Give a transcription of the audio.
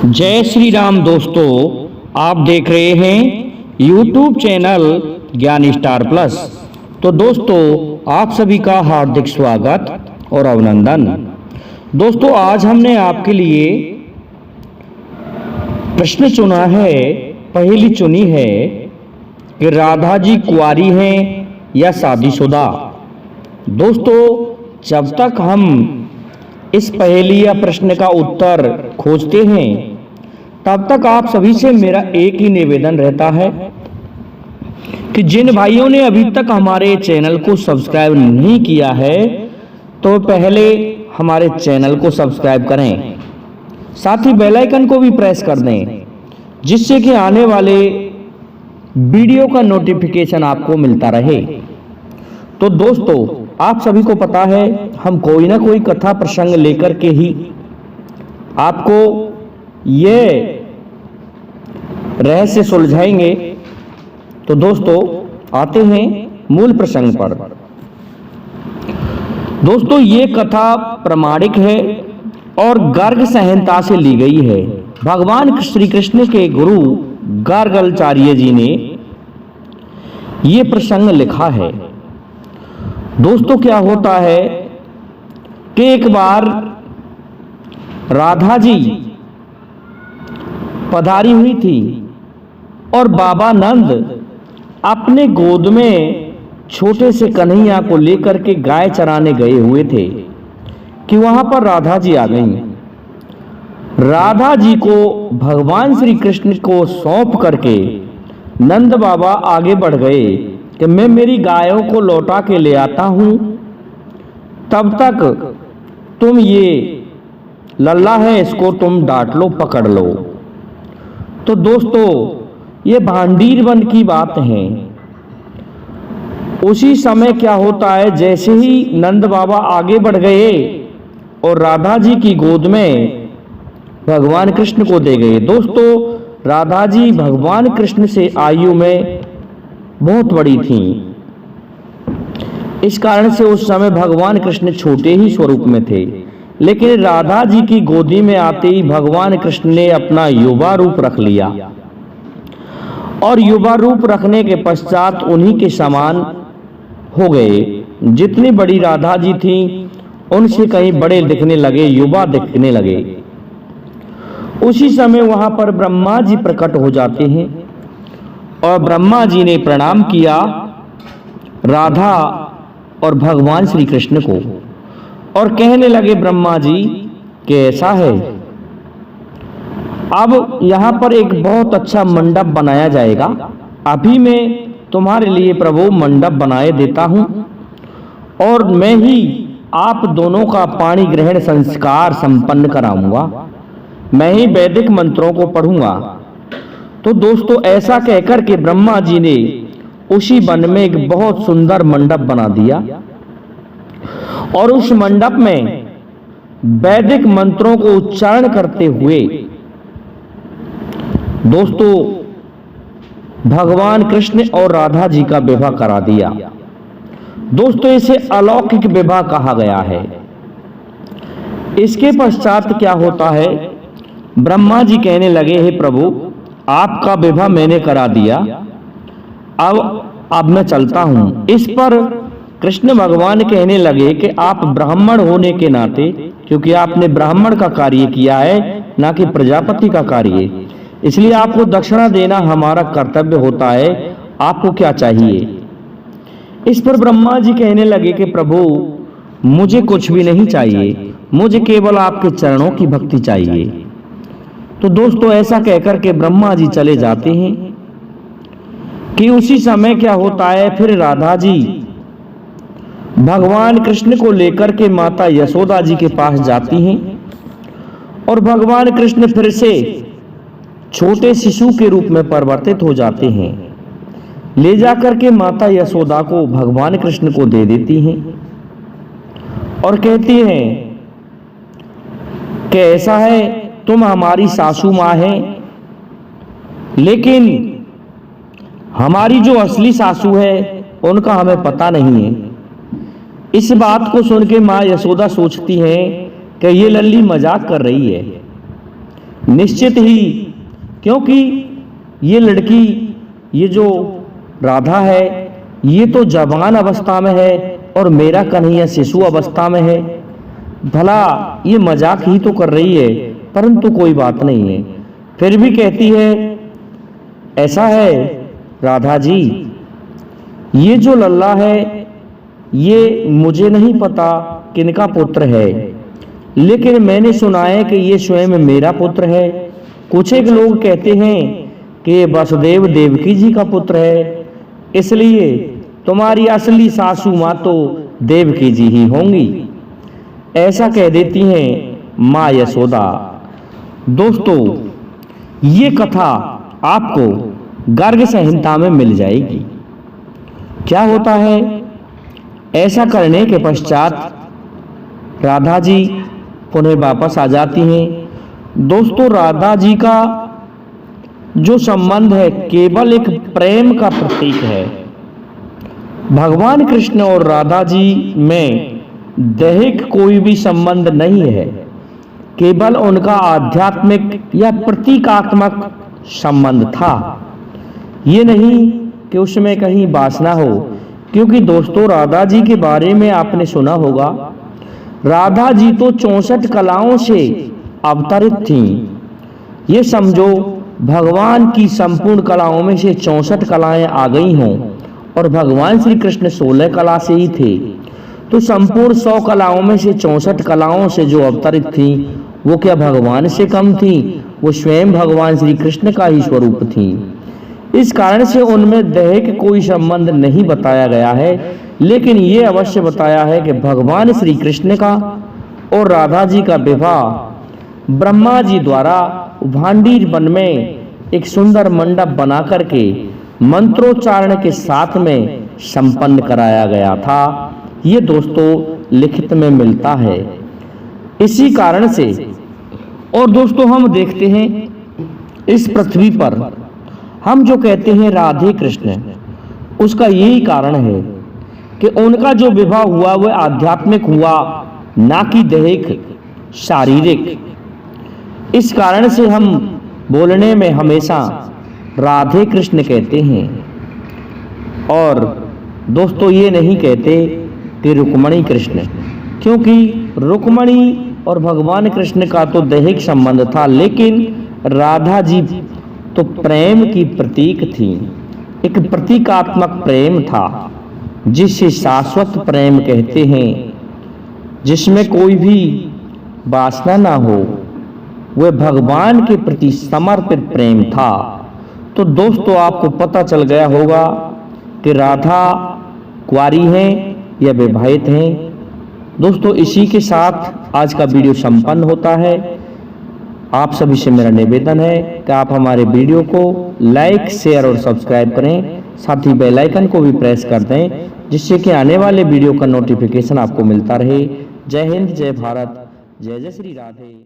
जय श्री राम दोस्तों, आप देख रहे हैं YouTube चैनल ज्ञान स्टार प्लस। तो दोस्तों, आप सभी का हार्दिक स्वागत और अभिनंदन। दोस्तों, आज हमने आपके लिए प्रश्न चुना है, पहेली चुनी है कि राधा जी कुंवारी हैं या शादीशुदा। दोस्तों, जब तक हम इस पहेली या प्रश्न का उत्तर खोजते हैं, तब तक आप सभी से मेरा एक ही निवेदन रहता है कि जिन भाइयों ने अभी तक हमारे चैनल को सब्सक्राइब नहीं किया है, तो पहले हमारे चैनल को सब्सक्राइब करें, साथ ही बेल आइकन को भी प्रेस कर दें, जिससे कि आने वाले वीडियो का नोटिफिकेशन आपको मिलता रहे। तो दोस्तों, आप सभी को पता है, हम कोई ना कोई कथा प्रसंग लेकर के ही आपको ये रहस्य सुलझाएंगे। तो दोस्तों, आते हैं मूल प्रसंग पर। दोस्तों, ये कथा प्रामाणिक है और गर्ग संहिता से ली गई है। भगवान श्री कृष्ण के गुरु गार्गाचार्य जी ने ये प्रसंग लिखा है। दोस्तों, क्या होता है कि एक बार राधा जी पधारी हुई थी और बाबा नंद अपने गोद में छोटे से कन्हैया को लेकर के गाय चराने गए हुए थे कि वहां पर राधा जी आ गईं। राधा जी को भगवान श्री कृष्ण को सौंप करके नंद बाबा आगे बढ़ गए कि मैं मेरी गायों को लौटा के ले आता हूं, तब तक तुम ये लल्ला है, इसको तुम डांट लो, पकड़ लो। तो दोस्तों, ये भांडीर वन की बात है। उसी समय क्या होता है, जैसे ही नंद बाबा आगे बढ़ गए और राधा जी की गोद में भगवान कृष्ण को दे गए। दोस्तों, राधा जी भगवान कृष्ण से आयु में बहुत बड़ी थी, इस कारण से उस समय भगवान कृष्ण छोटे ही स्वरूप में थे। लेकिन राधा जी की गोदी में आते ही भगवान कृष्ण ने अपना युवा रूप रख लिया और युवा रूप रखने के पश्चात उन्हीं के समान हो गए। जितनी बड़ी राधा जी थी, उनसे कहीं बड़े दिखने लगे, युवा दिखने लगे। उसी समय वहां पर ब्रह्मा जी प्रकट हो जाते हैं और ब्रह्मा जी ने प्रणाम किया राधा और भगवान श्री कृष्ण को और कहने लगे ब्रह्मा जी कि ऐसा है, अब यहां पर एक बहुत अच्छा मंडप बनाया जाएगा। अभी मैं तुम्हारे लिए प्रभु मंडप बनाए देता हूं और मैं ही आप दोनों का पाणी ग्रहण संस्कार संपन्न कराऊंगा, मैं ही वैदिक मंत्रों को पढ़ूंगा। तो दोस्तों, ऐसा कहकर के ब्रह्मा जी ने उसी वन में एक बहुत सुंदर मंडप बना दिया और उस मंडप में वैदिक मंत्रों को उच्चारण करते हुए दोस्तों भगवान कृष्ण और राधा जी का विवाह करा दिया। दोस्तों, इसे अलौकिक विवाह कहा गया है। इसके पश्चात क्या होता है, ब्रह्मा जी कहने लगे, हे प्रभु, आपका विवाह मैंने करा दिया, अब मैं चलता हूं। इस पर कृष्ण भगवान कहने लगे कि आप ब्राह्मण होने के नाते, क्योंकि आपने ब्राह्मण का कार्य किया है, ना कि प्रजापति का कार्य, इसलिए आपको दक्षिणा देना हमारा कर्तव्य होता है। आपको क्या चाहिए? इस पर ब्रह्मा जी कहने लगे कि प्रभु, मुझे कुछ भी नहीं चाहिए, मुझे केवल आपके चरणों की भक्ति चाहिए। तो दोस्तों, ऐसा कहकर के ब्रह्मा जी चले जाते हैं कि उसी समय क्या होता है, फिर राधा जी भगवान कृष्ण को लेकर के माता यशोदा जी के पास जाती हैं और भगवान कृष्ण फिर से छोटे शिशु के रूप में परिवर्तित हो जाते हैं। ले जाकर के माता यशोदा को भगवान कृष्ण को दे देती हैं और कहती हैं कि ऐसा है, तुम हमारी सासू माँ हैं, लेकिन हमारी जो असली सासू है उनका हमें पता नहीं है। इस बात को सुन के माँ यशोदा सोचती हैं कि ये लल्ली मजाक कर रही है, निश्चित ही, क्योंकि ये लड़की, ये जो राधा है, ये तो जवान अवस्था में है और मेरा कन्हैया शिशु अवस्था में है। भला ये मजाक ही तो कर रही है, परंतु कोई बात नहीं है। फिर भी कहती है, ऐसा है राधा जी, ये जो लल्ला है ये मुझे नहीं पता किनका पुत्र है, लेकिन मैंने सुना है कि ये स्वयं मेरा पुत्र है। कुछ एक लोग कहते हैं कि वसुदेव देवकी जी का पुत्र है, इसलिए तुम्हारी असली सासू माँ तो देवकी जी ही होंगी, ऐसा कह देती हैं माँ यशोदा। दोस्तों, ये कथा आपको गर्ग संहिता में मिल जाएगी। क्या होता है, ऐसा करने के पश्चात राधा जी पुनः वापस आ जाती हैं। दोस्तों, राधा जी का जो संबंध है केवल एक प्रेम का प्रतीक है। भगवान कृष्ण और राधा जी में दैहिक कोई भी संबंध नहीं है, केवल उनका आध्यात्मिक या प्रतीकात्मक संबंध था। ये नहीं कि उसमें कहीं वासना हो, क्योंकि दोस्तों राधा जी के बारे में आपने सुना होगा, राधा जी तो 64 कलाओं से अवतरित थीं। ये समझो भगवान की संपूर्ण कलाओं में से 64 कलाएं आ गई हों और भगवान श्री कृष्ण 16 कला से ही थे, तो संपूर्ण 100 कलाओं में से 64 कलाओं से जो अवतरित थी वो क्या भगवान से कम थी? वो स्वयं भगवान श्री कृष्ण का ही स्वरूप थी। इस कारण से उनमें दैहिक कोई संबंध नहीं बताया गया है, लेकिन ये अवश्य बताया है कि भगवान श्री कृष्ण का और राधा जी का विवाह ब्रह्मा जी द्वारा भांडीर वन में एक सुंदर मंडप बना करके मंत्रोच्चारण के साथ में संपन्न कराया गया था। ये दोस्तों लिखित में मिलता है। इसी कारण से, और दोस्तों हम देखते हैं इस पृथ्वी पर हम जो कहते हैं राधे कृष्ण, उसका यही कारण है कि उनका जो विवाह हुआ वह आध्यात्मिक हुआ, ना कि दैहिक शारीरिक। इस कारण से हम बोलने में हमेशा राधे कृष्ण कहते हैं, और दोस्तों ये नहीं कहते कि रुक्मणी कृष्ण, क्योंकि रुक्मणी और भगवान कृष्ण का तो दैहिक संबंध था, लेकिन राधा जी तो प्रेम की प्रतीक थी। एक प्रतीकात्मक प्रेम था जिसे शाश्वत प्रेम कहते हैं, जिसमें कोई भी वासना ना हो। वह भगवान के प्रति समर्पित प्रेम था। तो दोस्तों आपको पता चल गया होगा कि राधा कुंवारी हैं या विवाहित हैं। दोस्तों इसी के साथ आज का वीडियो संपन्न होता है। आप सभी से मेरा निवेदन है कि आप हमारे वीडियो को लाइक, शेयर और सब्सक्राइब करें, साथ ही बेल आइकन को भी प्रेस कर दें, जिससे कि आने वाले वीडियो का नोटिफिकेशन आपको मिलता रहे। जय हिंद, जय भारत, जय जय श्री राधे।